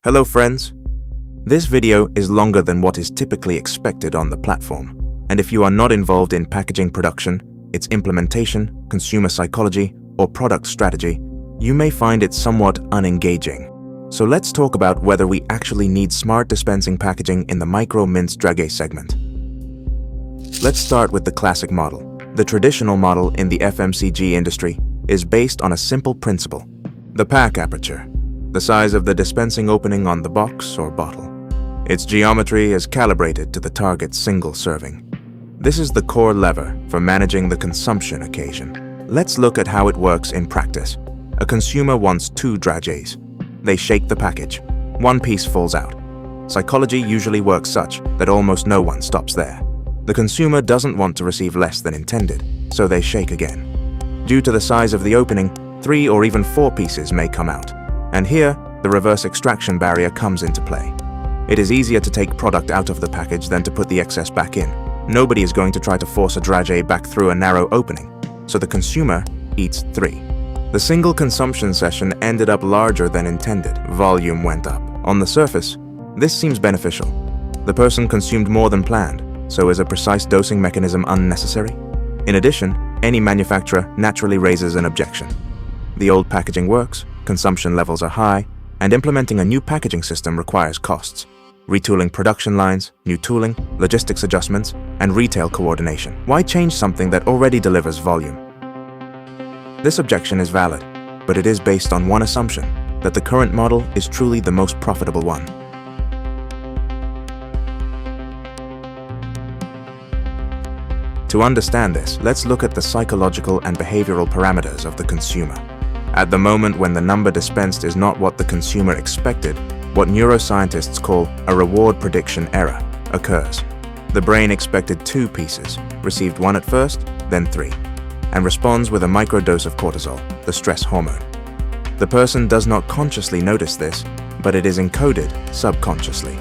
Hello friends! This video is longer than what is typically expected on the platform, and if you are not involved in packaging production, its implementation, consumer psychology, or product strategy, you may find it somewhat unengaging. So let's talk about whether we actually need smart dispensing packaging in the micro-mince dragees segment. Let's start with the classic model. The traditional model in the FMCG industry is based on a simple principle: the pack aperture, the size of the dispensing opening on the box or bottle. Its geometry is calibrated to the target's single serving. This is the core lever for managing the consumption occasion. Let's look at how it works in practice. A consumer wants 2 dragees. They shake the package. One piece falls out. Psychology usually works such that almost no one stops there. The consumer doesn't want to receive less than intended, so they shake again. Due to the size of the opening, 3 or even 4 pieces may come out. And here, the reverse extraction barrier comes into play. It is easier to take product out of the package than to put the excess back in. Nobody is going to try to force a dragee back through a narrow opening, so the consumer eats 3. The single consumption session ended up larger than intended. Volume went up. On the surface, this seems beneficial. The person consumed more than planned, so is a precise dosing mechanism unnecessary? In addition, any manufacturer naturally raises an objection. The old packaging works, consumption levels are high, and implementing a new packaging system requires costs. Retooling production lines, new tooling, logistics adjustments, and retail coordination. Why change something that already delivers volume? This objection is valid, but it is based on one assumption, that the current model is truly the most profitable one. To understand this, let's look at the psychological and behavioral parameters of the consumer. At the moment when the number dispensed is not what the consumer expected, what neuroscientists call a reward prediction error occurs. The brain expected 2 pieces, received 1 at first, then 3, and responds with a microdose of cortisol, the stress hormone. The person does not consciously notice this, but it is encoded subconsciously.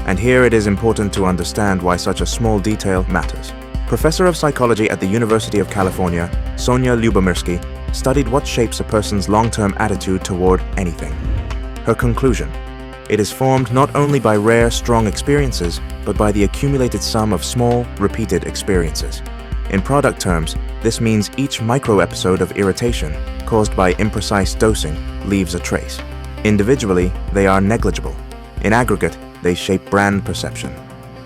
And here it is important to understand why such a small detail matters. Professor of psychology at the University of California, Sonia Lyubomirsky, studied what shapes a person's long-term attitude toward anything. Her conclusion: it is formed not only by rare, strong experiences, but by the accumulated sum of small, repeated experiences. In product terms, this means each micro-episode of irritation caused by imprecise dosing leaves a trace. Individually, they are negligible. In aggregate, they shape brand perception.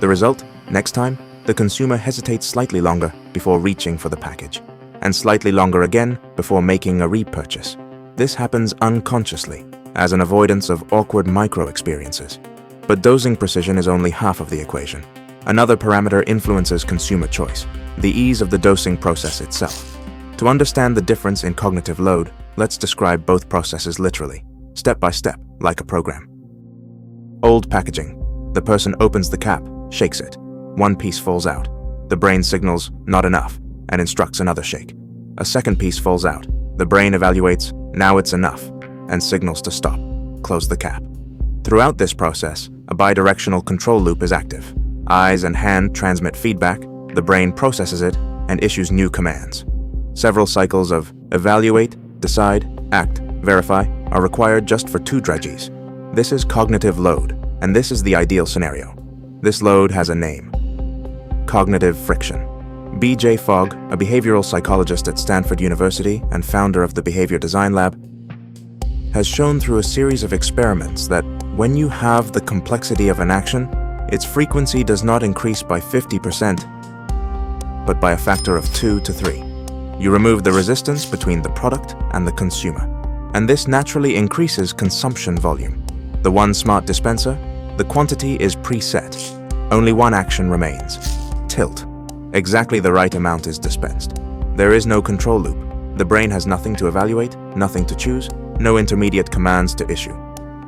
The result? Next time, the consumer hesitates slightly longer before reaching for the package, and slightly longer again before making a repurchase. This happens unconsciously, as an avoidance of awkward micro-experiences. But dosing precision is only half of the equation. Another parameter influences consumer choice: the ease of the dosing process itself. To understand the difference in cognitive load, let's describe both processes literally, step by step, like a program. Old packaging. The person opens the cap, shakes it. 1 piece falls out. The brain signals, not enough, and instructs another shake. A second piece falls out. The brain evaluates, now it's enough, and signals to stop, close the cap. Throughout this process, a bidirectional control loop is active. Eyes and hand transmit feedback, the brain processes it, and issues new commands. Several cycles of evaluate, decide, act, verify are required just for 2 dragees. This is cognitive load, and this is the ideal scenario. This load has a name: cognitive friction. B.J. Fogg, a behavioral psychologist at Stanford University and founder of the Behavior Design Lab, has shown through a series of experiments that when you have the complexity of an action, its frequency does not increase by 50%, but by a factor of 2 to 3. You remove the resistance between the product and the consumer, and this naturally increases consumption volume. The one smart dispenser, the quantity is preset. Only one action remains: tilt. Exactly the right amount is dispensed. There is no control loop. The brain has nothing to evaluate, nothing to choose, no intermediate commands to issue.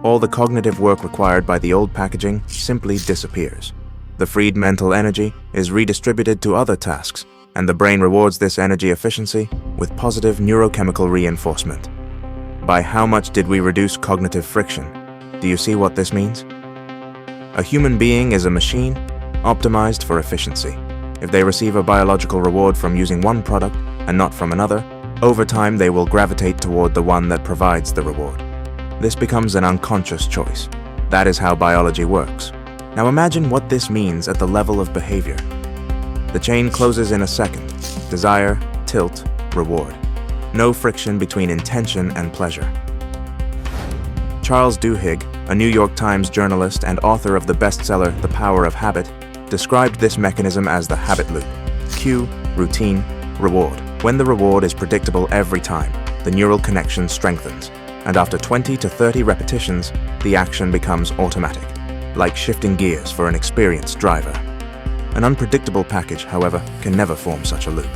All the cognitive work required by the old packaging simply disappears. The freed mental energy is redistributed to other tasks, and the brain rewards this energy efficiency with positive neurochemical reinforcement. By how much did we reduce cognitive friction? Do you see what this means? A human being is a machine optimized for efficiency. If they receive a biological reward from using one product and not from another, over time they will gravitate toward the one that provides the reward. This becomes an unconscious choice. That is how biology works. Now imagine what this means at the level of behavior. The chain closes in a second. Desire, tilt, reward. No friction between intention and pleasure. Charles Duhigg, a New York Times journalist and author of the bestseller The Power of Habit, described this mechanism as the habit loop. Cue, routine, reward. When the reward is predictable every time, the neural connection strengthens, and after 20 to 30 repetitions, the action becomes automatic, like shifting gears for an experienced driver. An unpredictable package, however, can never form such a loop,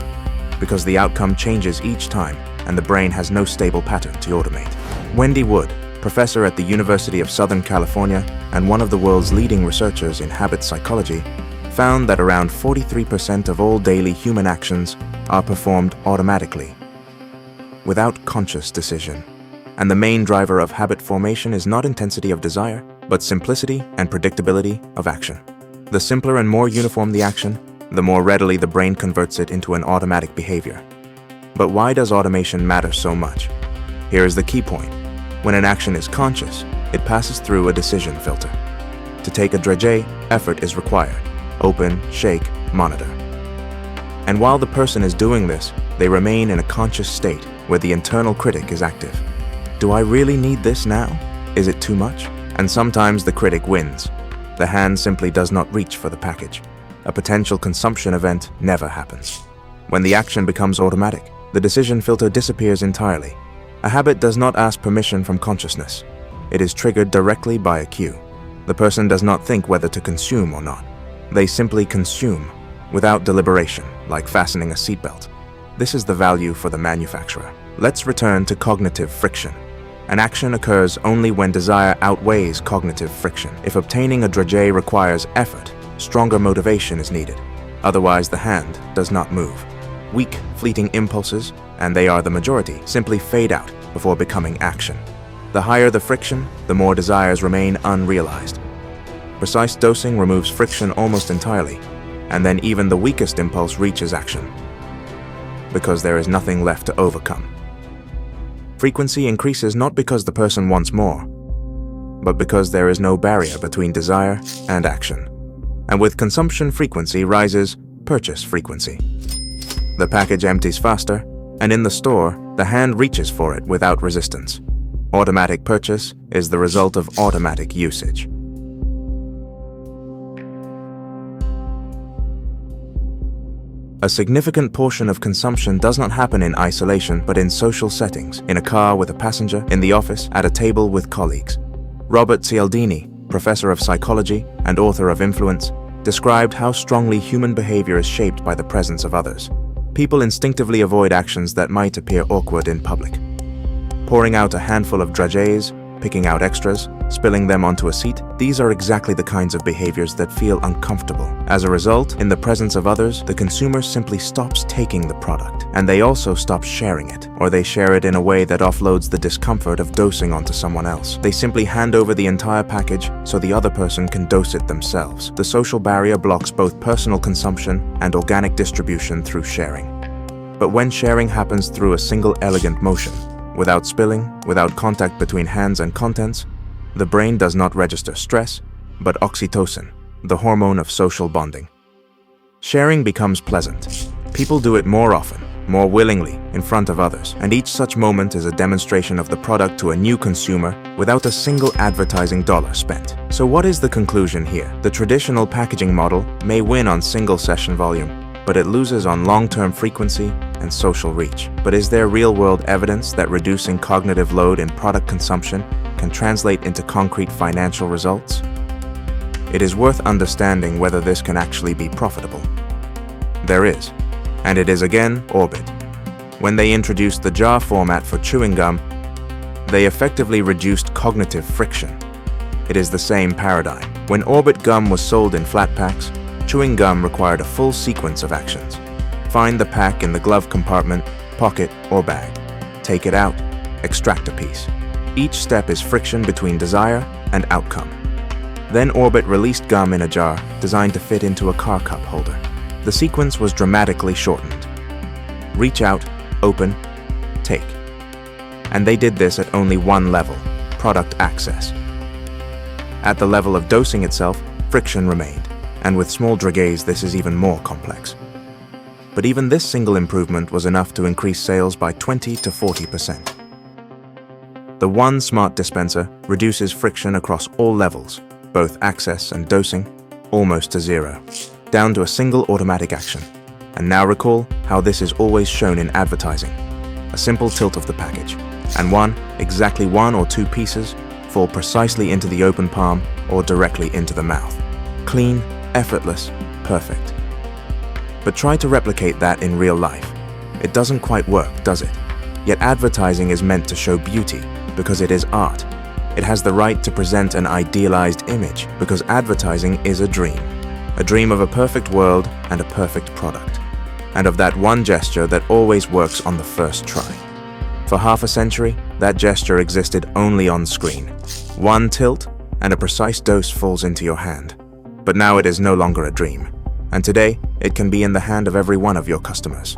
because the outcome changes each time and the brain has no stable pattern to automate. Wendy Wood, professor at the University of Southern California and one of the world's leading researchers in habit psychology, found that around 43% of all daily human actions are performed automatically, without conscious decision. And the main driver of habit formation is not intensity of desire, but simplicity and predictability of action. The simpler and more uniform the action, the more readily the brain converts it into an automatic behavior. But why does automation matter so much? Here is the key point. When an action is conscious, it passes through a decision filter. To take a drage, effort is required. Open, shake, monitor. And while the person is doing this, they remain in a conscious state where the internal critic is active. Do I really need this now? Is it too much? And sometimes the critic wins. The hand simply does not reach for the package. A potential consumption event never happens. When the action becomes automatic, the decision filter disappears entirely. A habit does not ask permission from consciousness. It is triggered directly by a cue. The person does not think whether to consume or not. They simply consume, without deliberation, like fastening a seatbelt. This is the value for the manufacturer. Let's return to cognitive friction. An action occurs only when desire outweighs cognitive friction. If obtaining a drage requires effort, stronger motivation is needed. Otherwise, the hand does not move. Weak, fleeting impulses, and they are the majority, simply fade out before becoming action. The higher the friction, the more desires remain unrealized. Precise dosing removes friction almost entirely, and then even the weakest impulse reaches action, because there is nothing left to overcome. Frequency increases not because the person wants more, but because there is no barrier between desire and action. And with consumption frequency rises purchase frequency. The package empties faster, and in the store, the hand reaches for it without resistance. Automatic purchase is the result of automatic usage. A significant portion of consumption does not happen in isolation, but in social settings, in a car with a passenger, in the office, at a table with colleagues. Robert Cialdini, professor of psychology and author of Influence, described how strongly human behavior is shaped by the presence of others. People instinctively avoid actions that might appear awkward in public. Pouring out a handful of dragees, picking out extras, spilling them onto a seat, these are exactly the kinds of behaviors that feel uncomfortable. As a result, in the presence of others, the consumer simply stops taking the product, and they also stop sharing it, or they share it in a way that offloads the discomfort of dosing onto someone else. They simply hand over the entire package so the other person can dose it themselves. The social barrier blocks both personal consumption and organic distribution through sharing. But when sharing happens through a single elegant motion, without spilling, without contact between hands and contents, the brain does not register stress, but oxytocin, the hormone of social bonding. Sharing becomes pleasant. People do it more often, more willingly, in front of others, and each such moment is a demonstration of the product to a new consumer without a single advertising dollar spent. So what is the conclusion here? The traditional packaging model may win on single session volume, but it loses on long-term frequency and social reach. But is there real-world evidence that reducing cognitive load in product consumption can translate into concrete financial results? It is worth understanding whether this can actually be profitable. There is, and it is again Orbit. When they introduced the jar format for chewing gum, they effectively reduced cognitive friction. It is the same paradigm. When Orbit gum was sold in flat packs, chewing gum required a full sequence of actions. Find the pack in the glove compartment, pocket, or bag. Take it out, extract a piece. Each step is friction between desire and outcome. Then Orbit released gum in a jar designed to fit into a car cup holder. The sequence was dramatically shortened. Reach out, open, take. And they did this at only one level, product access. At the level of dosing itself, friction remained, and with small dragees this is even more complex. But even this single improvement was enough to increase sales by 20 to 40%. The One Smart Dispenser reduces friction across all levels, both access and dosing, almost to zero, down to a single automatic action. And now recall how this is always shown in advertising. A simple tilt of the package, and exactly one or two pieces, fall precisely into the open palm or directly into the mouth. Clean, effortless, perfect. But try to replicate that in real life. It doesn't quite work, does it? Yet advertising is meant to show beauty because it is art. It has the right to present an idealized image because advertising is a dream of a perfect world and a perfect product, and of that one gesture that always works on the first try. For half a century, that gesture existed only on screen. One tilt, and a precise dose falls into your hand. But now it is no longer a dream, and today it can be in the hand of every one of your customers.